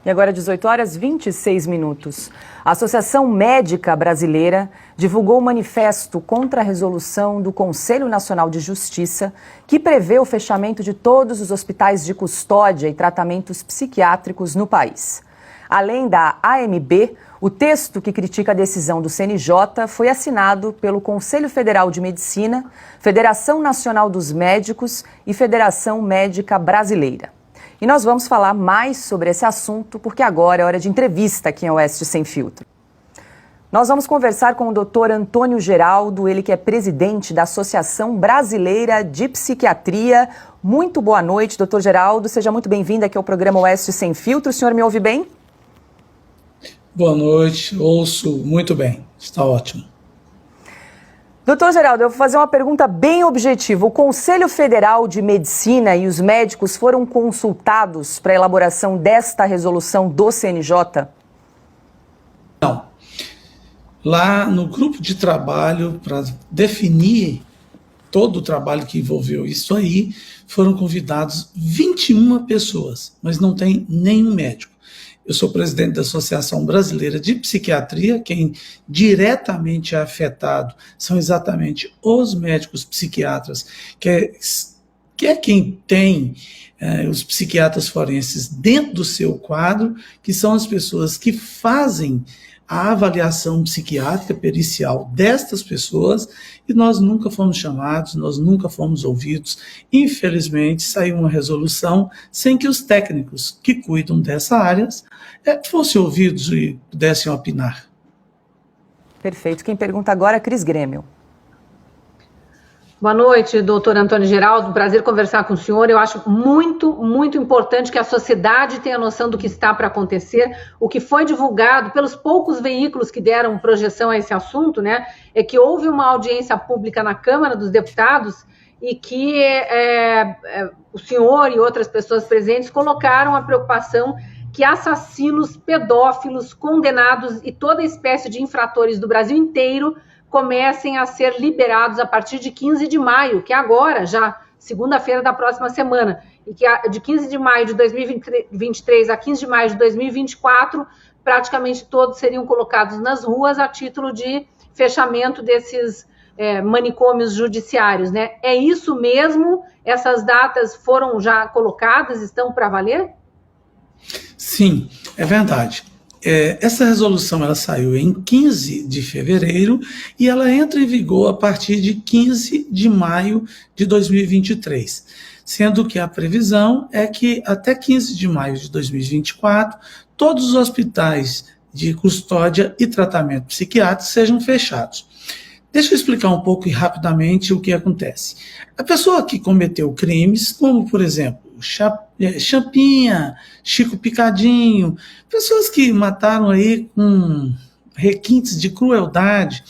E agora, 18 horas 26 minutos. A Associação Médica Brasileira divulgou um manifesto contra a resolução do Conselho Nacional de Justiça que prevê o fechamento de todos os hospitais de custódia e tratamentos psiquiátricos no país. Além da AMB, o texto que critica a decisão do CNJ foi assinado pelo Conselho Federal de Medicina, Federação Nacional dos Médicos e Federação Médica Brasileira. E nós vamos falar mais sobre esse assunto, porque agora é hora de entrevista aqui em Oeste Sem Filtro. Nós vamos conversar com o Dr. Antônio Geraldo, ele que é presidente da Associação Brasileira de Psiquiatria. Muito boa noite, Dr. Geraldo. Seja muito bem-vindo aqui ao programa Oeste Sem Filtro. O senhor me ouve bem? Boa noite, ouço muito bem, está ótimo. Doutor Geraldo, eu vou fazer uma pergunta bem objetiva. O Conselho Federal de Medicina e os médicos foram consultados para a elaboração desta resolução do CNJ? Não. Lá no grupo de trabalho, para definir todo o trabalho que envolveu isso aí, foram convidados 21 pessoas, mas não tem nenhum médico. Eu sou presidente da Associação Brasileira de Psiquiatria. Quem diretamente é afetado são exatamente os médicos psiquiatras, que é quem tem os psiquiatras forenses dentro do seu quadro, que são as pessoas que fazem a avaliação psiquiátrica pericial destas pessoas, e nós nunca fomos chamados, nós nunca fomos ouvidos. Infelizmente, saiu uma resolução sem que os técnicos que cuidam dessa área fossem ouvidos e pudessem opinar. Perfeito. Quem pergunta agora é Cris Grêmio. Boa noite, doutor Antônio Geraldo. Prazer conversar com o senhor. Eu acho muito importante que a sociedade tenha noção do que está para acontecer. O que foi divulgado pelos poucos veículos que deram projeção a esse assunto, né, é que houve uma audiência pública na Câmara dos Deputados e que o senhor e outras pessoas presentes colocaram a preocupação que assassinos, pedófilos, condenados e toda espécie de infratores do Brasil inteiro comecem a ser liberados a partir de 15 de maio, que é agora, já segunda-feira da próxima semana, e que de 15 de maio de 2023 a 15 de maio de 2024, praticamente todos seriam colocados nas ruas a título de fechamento desses manicômios judiciários, né? É isso mesmo? Essas datas foram já colocadas, estão para valer? Sim, é verdade. Essa resolução ela saiu em 15 de fevereiro e ela entra em vigor a partir de 15 de maio de 2023, sendo que a previsão é que até 15 de maio de 2024 todos os hospitais de custódia e tratamento psiquiátrico sejam fechados. Deixa eu explicar um pouco e rapidamente o que acontece. A pessoa que cometeu crimes, como por exemplo, Champinha, Chico Picadinho, pessoas que mataram aí com requintes de crueldade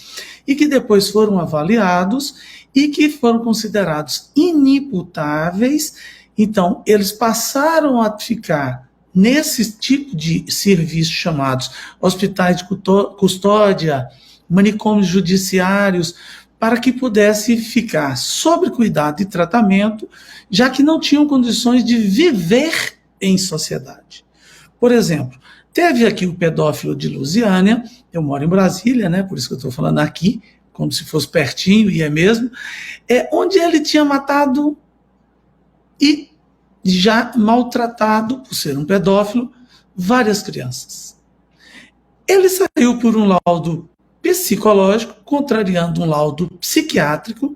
e que depois foram avaliados e que foram considerados inimputáveis, então eles passaram a ficar nesse tipo de serviço chamados hospitais de custódia, manicômios judiciários, para que pudesse ficar sob cuidado e tratamento, já que não tinham condições de viver em sociedade. Por exemplo, teve aqui o pedófilo de Lusiânia, eu moro em Brasília, né, por isso que eu estou falando aqui, como se fosse pertinho, e é mesmo, onde ele tinha matado e já maltratado, por ser um pedófilo, várias crianças. Ele saiu por um laudo psicológico, contrariando um laudo psiquiátrico,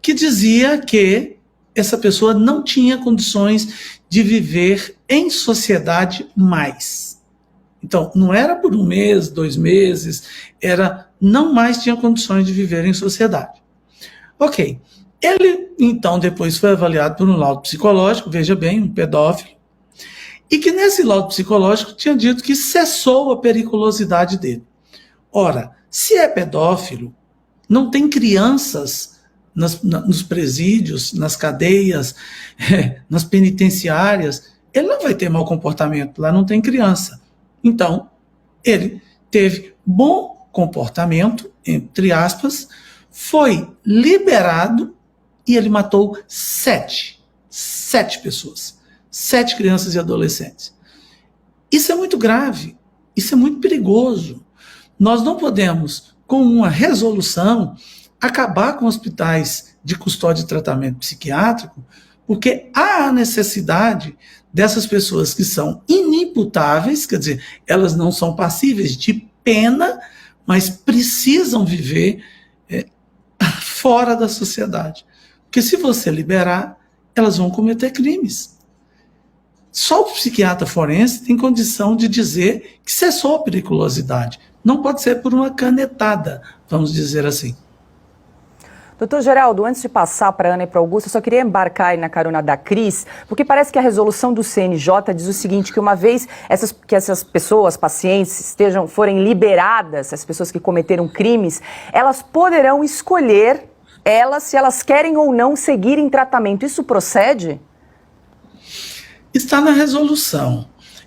que dizia que essa pessoa não tinha condições de viver em sociedade mais. Então, não era por um mês, 2 meses, não mais tinha condições de viver em sociedade. Ok. Ele, então, depois foi avaliado por um laudo psicológico, veja bem, um pedófilo, e que nesse laudo psicológico tinha dito que cessou a periculosidade dele. Ora, se é pedófilo, não tem crianças nos presídios, nas cadeias, nas penitenciárias, ele não vai ter mau comportamento, lá não tem criança. Então, ele teve bom comportamento, entre aspas, foi liberado e ele matou 7 pessoas, 7 crianças e adolescentes. Isso é muito grave, isso é muito perigoso. Nós não podemos, com uma resolução, acabar com hospitais de custódia e tratamento psiquiátrico, porque há a necessidade dessas pessoas que são inimputáveis, quer dizer, elas não são passíveis de pena, mas precisam viver fora da sociedade. Porque se você liberar, elas vão cometer crimes. Só o psiquiatra forense tem condição de dizer que cessou a periculosidade. Não pode ser por uma canetada, vamos dizer assim. Doutor Geraldo, antes de passar para a Ana e para o Augusto, eu só queria embarcar aí na carona da Cris, porque parece que a resolução do CNJ diz o seguinte, que uma vez que essas pessoas, pacientes, forem liberadas, as pessoas que cometeram crimes, elas poderão escolher se elas querem ou não seguir em tratamento. Isso procede? Está na resolução.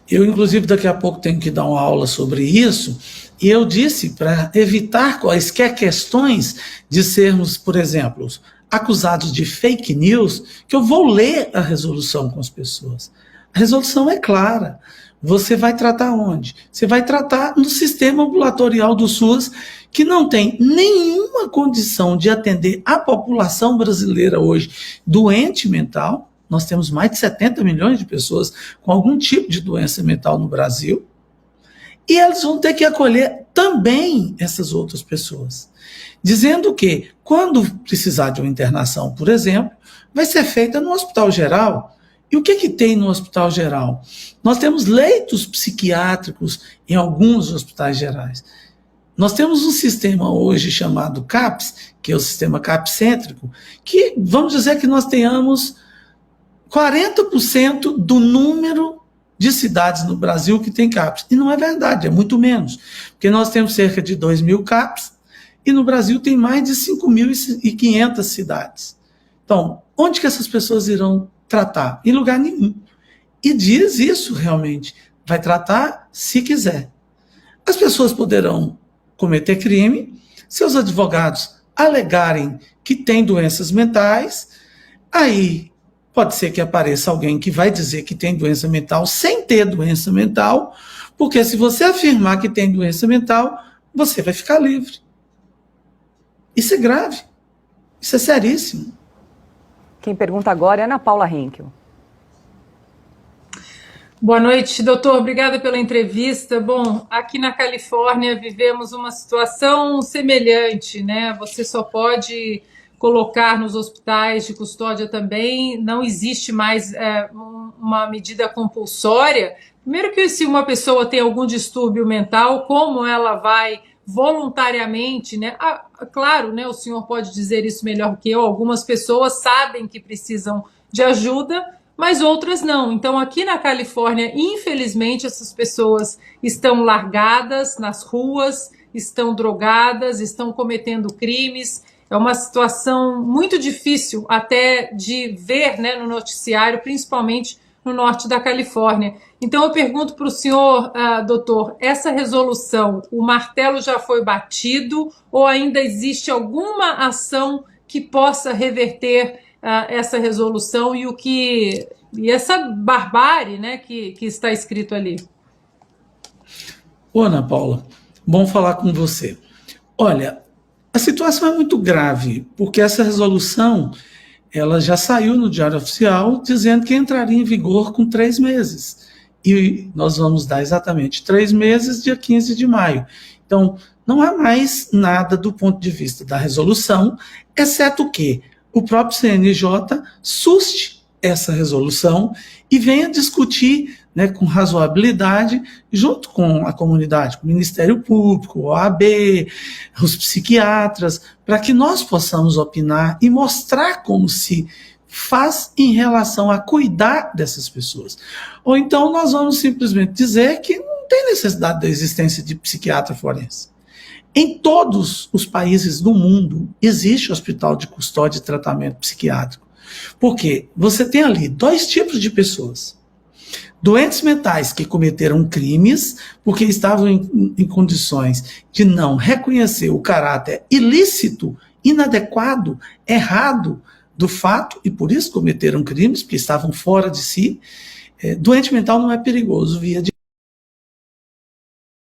Eu, inclusive, daqui a pouco tenho que dar uma aula sobre isso, e eu disse, para evitar quaisquer questões de sermos, por exemplo, acusados de fake news, que eu vou ler a resolução com as pessoas. A resolução é clara. Você vai tratar onde? Você vai tratar no sistema ambulatorial do SUS, que não tem nenhuma condição de atender a população brasileira hoje doente mental. Nós temos mais de 70 milhões de pessoas com algum tipo de doença mental no Brasil. E eles vão ter que acolher também essas outras pessoas. Dizendo que, quando precisar de uma internação, por exemplo, vai ser feita no hospital geral. E o que tem no hospital geral? Nós temos leitos psiquiátricos em alguns hospitais gerais. Nós temos um sistema hoje chamado CAPS, que é o sistema CAPS-cêntrico, que vamos dizer que nós tenhamos 40% do número de cidades no Brasil que tem CAPS. E não é verdade, é muito menos. Porque nós temos cerca de 2.000 CAPS e no Brasil tem mais de 5.500 cidades. Então, onde que essas pessoas irão tratar? Em lugar nenhum. E diz isso realmente. Vai tratar se quiser. As pessoas poderão cometer crime, seus advogados alegarem que têm doenças mentais, aí pode ser que apareça alguém que vai dizer que tem doença mental sem ter doença mental, porque se você afirmar que tem doença mental, você vai ficar livre. Isso é grave. Isso é seríssimo. Quem pergunta agora é Ana Paula Henkel. Boa noite, doutor. Obrigada pela entrevista. Bom, aqui na Califórnia vivemos uma situação semelhante, né? Você só pode colocar nos hospitais de custódia também, não existe mais uma medida compulsória. Primeiro que se uma pessoa tem algum distúrbio mental, como ela vai voluntariamente, né? Claro, né, o senhor pode dizer isso melhor que eu, algumas pessoas sabem que precisam de ajuda, mas outras não. Então, aqui na Califórnia, infelizmente, essas pessoas estão largadas nas ruas, estão drogadas, estão cometendo crimes. É uma situação muito difícil até de ver, né, no noticiário, principalmente no norte da Califórnia. Então, eu pergunto para o senhor, doutor, essa resolução, o martelo já foi batido ou ainda existe alguma ação que possa reverter essa resolução e essa barbárie, né, que está escrito ali? Ô, Ana Paula, bom falar com você. Olha, a situação é muito grave, porque essa resolução ela já saiu no Diário Oficial dizendo que entraria em vigor com 3 meses. E nós vamos dar exatamente 3 meses, dia 15 de maio. Então, não há mais nada do ponto de vista da resolução, exceto que o próprio CNJ suste essa resolução e venha discutir, né, com razoabilidade, junto com a comunidade, com o Ministério Público, o OAB, os psiquiatras, para que nós possamos opinar e mostrar como se faz em relação a cuidar dessas pessoas. Ou então nós vamos simplesmente dizer que não tem necessidade da existência de psiquiatra forense. Em todos os países do mundo existe hospital de custódia e tratamento psiquiátrico. Porque você tem ali 2 tipos de pessoas. Doentes mentais que cometeram crimes porque estavam em condições de não reconhecer o caráter ilícito, inadequado, errado do fato e por isso cometeram crimes, porque estavam fora de si. Doente mental não é perigoso via de